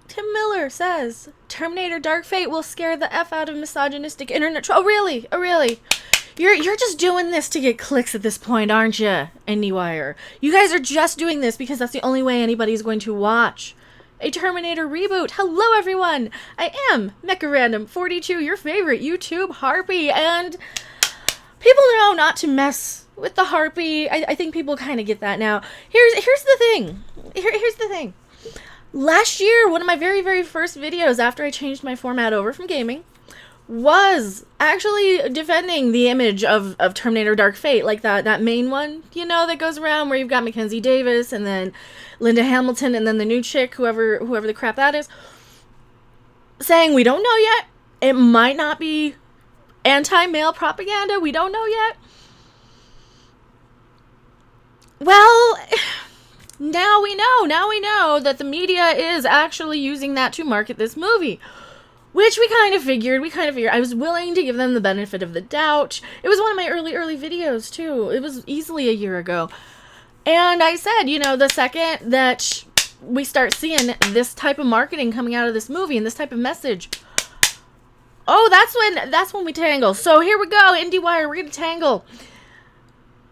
Tim Miller says Terminator Dark Fate will scare the F out of misogynistic internet troll. Oh, really? Oh, really? You're just doing this to get clicks at this point, aren't you, IndieWire? You guys are just doing this because that's the only way anybody's going to watch a Terminator reboot. Hello, everyone. I am Mecha Random 42, your favorite YouTube harpy, and people know not to mess with the harpy. I think people kind of get that now. Here's the thing. Here's the thing. Last year, one of my very, very first videos after I changed my format over from gaming was actually defending the image of Terminator Dark Fate, like that main one, you know, that goes around where you've got Mackenzie Davis and then Linda Hamilton and then the new chick, whoever the crap that is, saying we don't know yet. It might not be anti-male propaganda. We don't know yet. Well, now we know. Now we know that the media is actually using that to market this movie. Which we kind of figured. I was willing to give them the benefit of the doubt. It was one of my early videos, too. It was easily a year ago. And I said, you know, the second that we start seeing this type of marketing coming out of this movie and this type of message, oh, that's when we tangle. So here we go, IndieWire, we're going to tangle.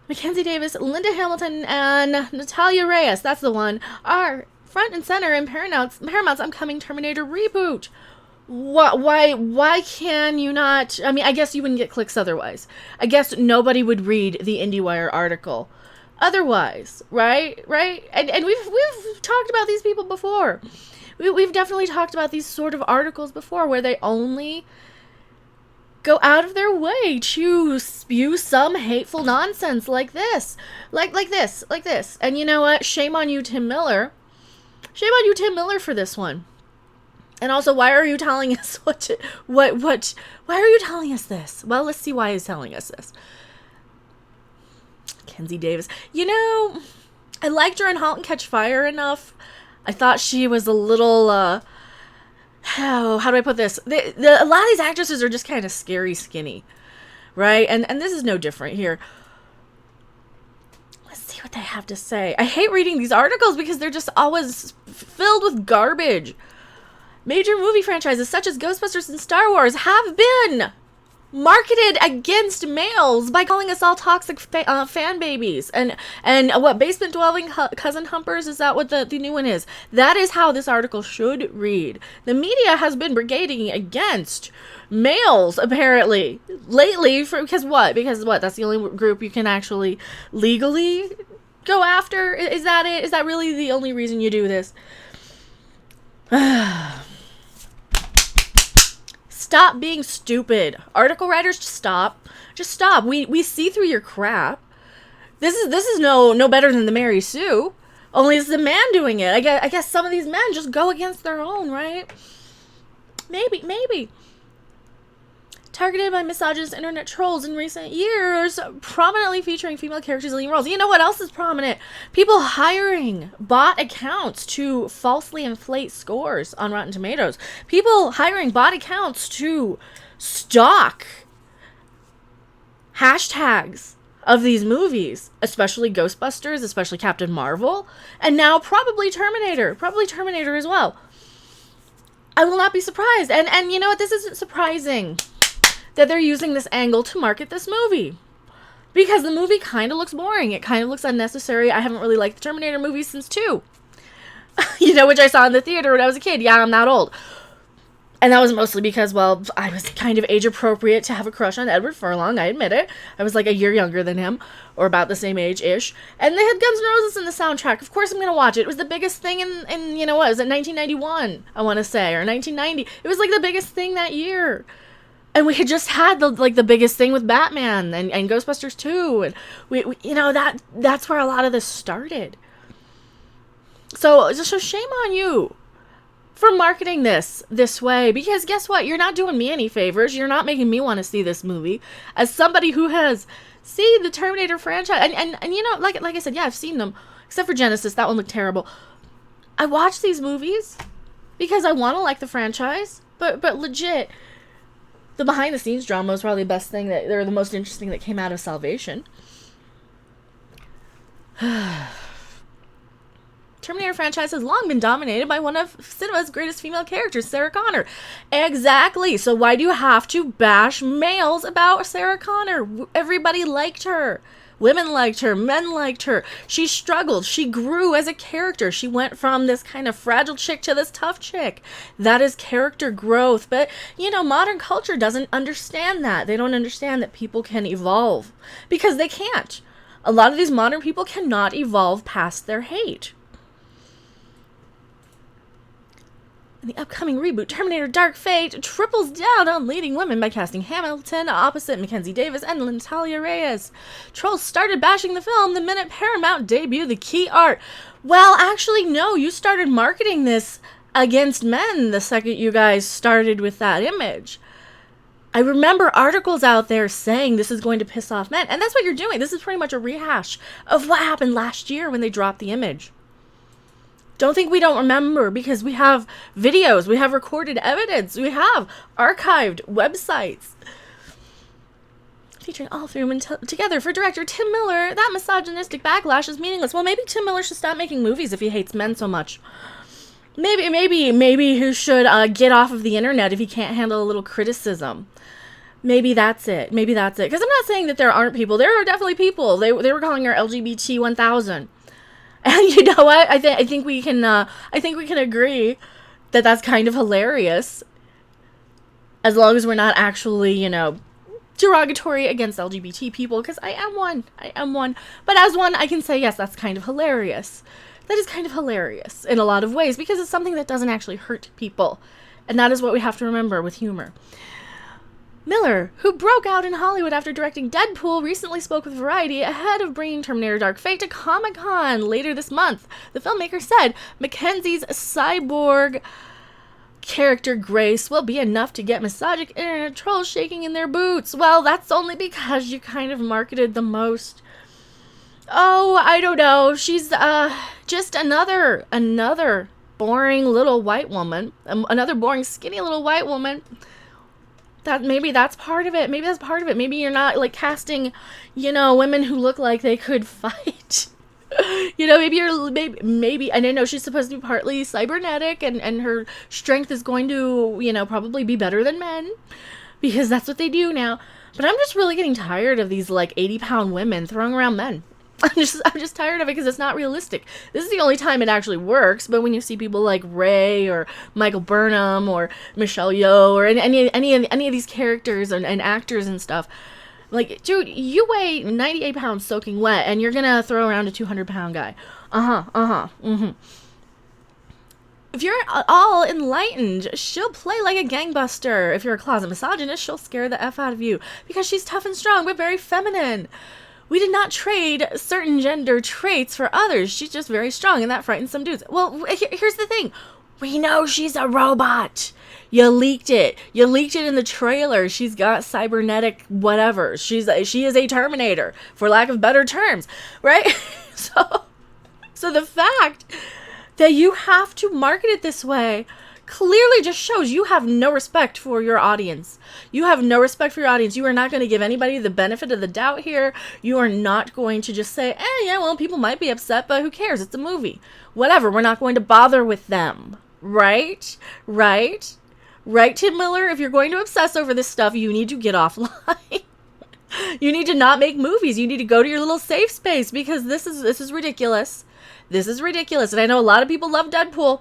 Mackenzie Davis, Linda Hamilton, and Natalia Reyes, that's the one, are front and center in Paramount's upcoming Terminator reboot. Why can you not? I mean, I guess you wouldn't get clicks otherwise. I guess nobody would read the IndieWire article otherwise, right? And we've talked about these people before. We've definitely talked about these sort of articles before where they only go out of their way to spew some hateful nonsense like this. Like this. And you know what? Shame on you, Tim Miller. Shame on you, Tim Miller, for this one. And also, why are you telling us why are you telling us this? Well, let's see why he's telling us this. Mackenzie Davis. You know, I liked her in *Halt and Catch Fire* enough. I thought she was a little, how do I put this? A lot of these actresses are just kind of scary skinny, right? And this is no different here. Let's see what they have to say. I hate reading these articles because they're just always filled with garbage. Major movie franchises such as Ghostbusters and Star Wars have been marketed against males by calling us all toxic fan babies. And what, basement dwelling cousin humpers? Is that what the new one is? That is how this article should read. The media has been brigading against males, apparently, lately. Because what? That's the only group you can actually legally go after? Is that it? Is that really the only reason you do this? Stop being stupid. Article writers, just stop. Just stop. We see through your crap. This is no better than the Mary Sue. Only it's the man doing it. I guess some of these men just go against their own, right? Maybe. Targeted by misogynist internet trolls in recent years, prominently featuring female characters in leading roles. You know what else is prominent? People hiring bot accounts to falsely inflate scores on Rotten Tomatoes. People hiring bot accounts to stalk hashtags of these movies, especially Ghostbusters, especially Captain Marvel, and now probably Terminator as well. I will not be surprised. And you know what? This isn't surprising that they're using this angle to market this movie. Because the movie kind of looks boring. It kind of looks unnecessary. I haven't really liked the Terminator movies since 2. You know, which I saw in the theater when I was a kid. Yeah, I'm that old. And that was mostly because, well, I was kind of age appropriate to have a crush on Edward Furlong. I admit it. I was like a year younger than him, or about the same age-ish. And they had Guns N' Roses in the soundtrack. Of course I'm going to watch it. It was the biggest thing in, you know what, was it 1991, I want to say, or 1990. It was like the biggest thing that year. And we had just had the biggest thing with Batman and Ghostbusters 2. And we you know, that's where a lot of this started. So shame on you for marketing this way. Because guess what? You're not doing me any favors. You're not making me want to see this movie. As somebody who has seen the Terminator franchise. And you know, like I said, yeah, I've seen them. Except for Genesis. That one looked terrible. I watch these movies because I want to like the franchise. But legit, the behind-the-scenes drama was probably the best thing or the most interesting that came out of Salvation. Terminator franchise has long been dominated by one of cinema's greatest female characters, Sarah Connor. Exactly. So why do you have to bash males about Sarah Connor? Everybody liked her. Women liked her. Men liked her. She struggled. She grew as a character. She went from this kind of fragile chick to this tough chick. That is character growth. But, you know, modern culture doesn't understand that. They don't understand that people can evolve. Because they can't. A lot of these modern people cannot evolve past their hate. In the upcoming reboot, Terminator Dark Fate triples down on leading women by casting Hamilton opposite Mackenzie Davis and Natalia Reyes. Trolls started bashing the film the minute Paramount debuted the key art. Well, actually, no, you started marketing this against men the second you guys started with that image. I remember articles out there saying this is going to piss off men, and that's what you're doing. This is pretty much a rehash of what happened last year when they dropped the image. Don't think we don't remember, because we have videos, we have recorded evidence, we have archived websites featuring all three women together. For director Tim Miller, that misogynistic backlash is meaningless. Well, maybe Tim Miller should stop making movies if he hates men so much. Maybe he should get off of the internet if he can't handle a little criticism. Maybe that's it. Because I'm not saying that there aren't people. There are definitely people. They were calling her LGBT 1000. And you know what? I think we can agree that that's kind of hilarious, as long as we're not actually, you know, derogatory against LGBT people, because I am one. But as one, I can say, yes, that's kind of hilarious. That is kind of hilarious in a lot of ways, because it's something that doesn't actually hurt people. And that is what we have to remember with humor. Miller, who broke out in Hollywood after directing Deadpool, recently spoke with Variety ahead of bringing Terminator Dark Fate to Comic-Con later this month. The filmmaker said Mackenzie's cyborg character Grace will be enough to get misogynic internet trolls shaking in their boots. Well, that's only because you kind of marketed the most. Oh, I don't know. She's just another boring little white woman. Another boring, skinny little white woman. Maybe that's part of it. Maybe you're not, like, casting, you know, women who look like they could fight. You know, maybe, and I know she's supposed to be partly cybernetic, and her strength is going to, you know, probably be better than men, because that's what they do now. But I'm just really getting tired of these, like, 80-pound women throwing around men. I'm just tired of it, because it's not realistic. This is the only time it actually works. But when you see people like Ray or Michael Burnham or Michelle Yeoh or any of these characters and actors and stuff, like, dude, you weigh 98 pounds soaking wet, and you're gonna throw around a 200-pound guy. If you're all enlightened, she'll play like a gangbuster. If you're a closet misogynist, she'll scare the F out of you, because she's tough and strong but very feminine. We did not trade certain gender traits for others. She's just very strong, and that frightens some dudes. Well, here's the thing. We know she's a robot. You leaked it. You leaked it in the trailer. She's got cybernetic whatever. She is a Terminator, for lack of better terms, right? So the fact that you have to market it this way clearly just shows you have no respect for your audience. You have no respect for your audience. You are not going to give anybody the benefit of the doubt here. You are not going to just say, yeah, well, people might be upset, but who cares? It's a movie. Whatever. We're not going to bother with them. Right? Right, Tim Miller? If you're going to obsess over this stuff, you need to get offline. You need to not make movies. You need to go to your little safe space, because this is ridiculous. This is ridiculous. And I know a lot of people love Deadpool.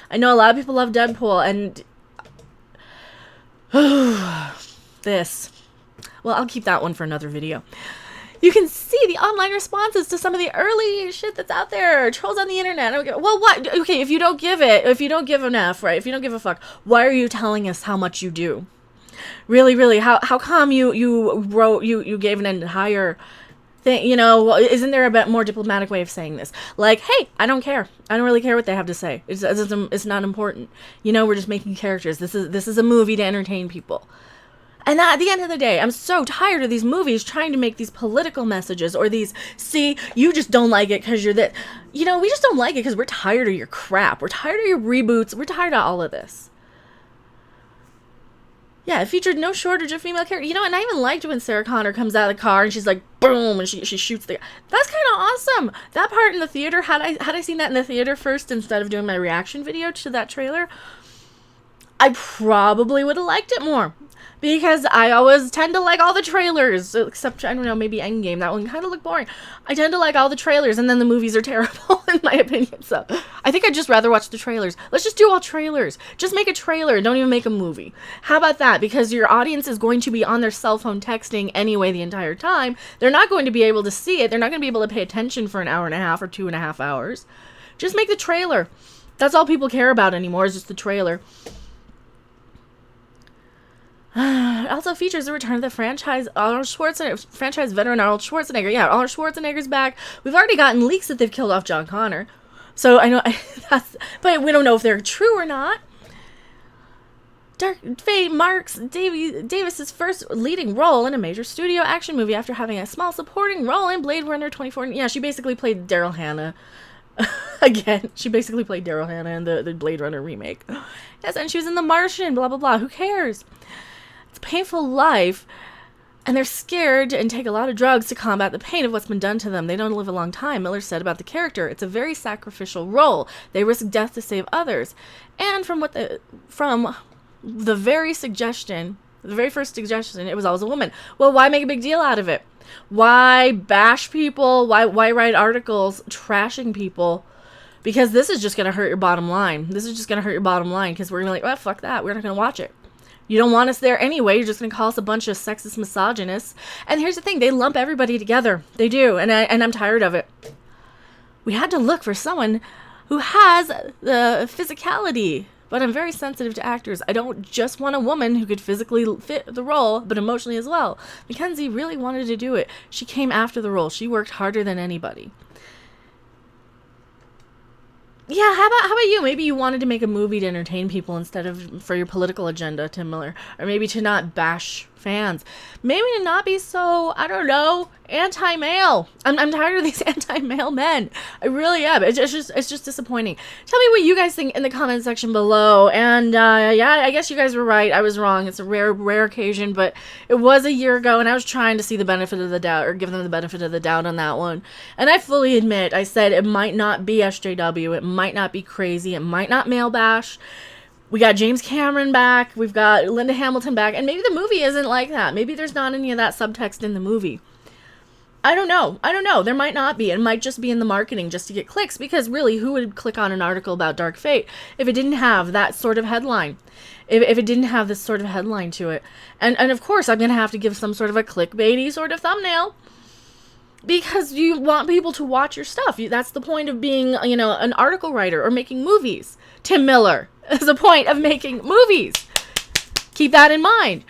And this. Well, I'll keep that one for another video. You can see the online responses to some of the early shit that's out there. Trolls on the internet. Okay, well, what? Okay, if you don't give an F, right? If you don't give a fuck, why are you telling us how much you do? Really, how come you gave an entire thing, you know? Isn't there a bit more diplomatic way of saying this? Like, hey, I don't care. I don't really care what they have to say. It's not important. You know, we're just making characters. This is a movie to entertain people. And at the end of the day, I'm so tired of these movies trying to make these political messages, or these, see, you just don't like it because you're that. You know, we just don't like it because we're tired of your crap. We're tired of your reboots. We're tired of all of this. Yeah, it featured no shortage of female characters. You know, and I even liked when Sarah Connor comes out of the car and she's like, boom, and she shoots the. That's kind of awesome. That part in the theater, had I seen that in the theater first instead of doing my reaction video to that trailer, I probably would have liked it more. Because I always tend to like all the trailers, except, I don't know, maybe Endgame. That one kind of looked boring. I tend to like all the trailers, and then the movies are terrible, in my opinion. So I think I'd just rather watch the trailers. Let's just do all trailers. Just make a trailer. Don't even make a movie. How about that? Because your audience is going to be on their cell phone texting anyway the entire time. They're not going to be able to see it. They're not going to be able to pay attention for an hour and a half or 2.5 hours. Just make the trailer. That's all people care about anymore, is just the trailer. It also features the return of the franchise veteran Arnold Schwarzenegger. Yeah, Arnold Schwarzenegger's back. We've already gotten leaks that they've killed off John Connor. So I know but we don't know if they're true or not. Dark Fate marks Davis's first leading role in a major studio action movie after having a small supporting role in Blade Runner 2014. Yeah, she basically played Daryl Hannah. Again, she basically played Daryl Hannah in the Blade Runner remake. Yes, and she was in The Martian, blah, blah, blah. Who cares? It's a painful life, and they're scared and take a lot of drugs to combat the pain of what's been done to them. They don't live a long time, Miller said about the character. It's a very sacrificial role. They risk death to save others. And from the very first suggestion, it was always a woman. Well, why make a big deal out of it? Why bash people? Why write articles trashing people? Because this is just going to hurt your bottom line. This is just going to hurt your bottom line because we're going to be like, well, fuck that. We're not going to watch it. You don't want us there anyway. You're just going to call us a bunch of sexist misogynists. And here's the thing. They lump everybody together. They do. And I'm tired of it. We had to look for someone who has the physicality. But I'm very sensitive to actors. I don't just want a woman who could physically fit the role, but emotionally as well. Mackenzie really wanted to do it. She came after the role. She worked harder than anybody. Yeah, how about you? Maybe you wanted to make a movie to entertain people instead of for your political agenda, Tim Miller. Or maybe to not bash fans. Maybe to not be so, I don't know, anti-male. I'm tired of these anti-male men. I really am. It's just disappointing. Tell me what you guys think in the comment section below. And yeah, I guess you guys were right. I was wrong. It's a rare occasion, but it was a year ago, and I was trying to see the benefit of the doubt, or give them the benefit of the doubt on that one. And I fully admit, I said it might not be SJW. It might not be crazy. It might not male bash. We got James Cameron back. We've got Linda Hamilton back. And maybe the movie isn't like that. Maybe there's not any of that subtext in the movie. I don't know. There might not be. It might just be in the marketing just to get clicks. Because really, who would click on an article about Dark Fate if it didn't have that sort of headline? If it didn't have this sort of headline to it. And of course, I'm going to have to give some sort of a clickbaity sort of thumbnail. Because you want people to watch your stuff. That's the point of being, an article writer or making movies. Tim Miller is the point of making movies. Keep that in mind.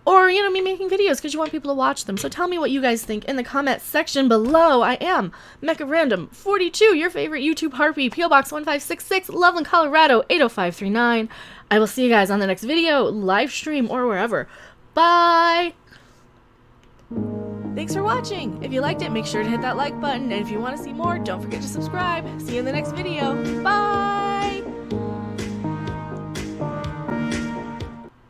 Or, me making videos because you want people to watch them. So tell me what you guys think in the comment section below. I am Mecha Random 42, your favorite YouTube harpy, P.O. Box 1566, Loveland, Colorado 80539. I will see you guys on the next video, live stream, or wherever. Bye! Thanks for watching. If you liked it, make sure to hit that like button. And if you want to see more, don't forget to subscribe. See you in the next video. Bye!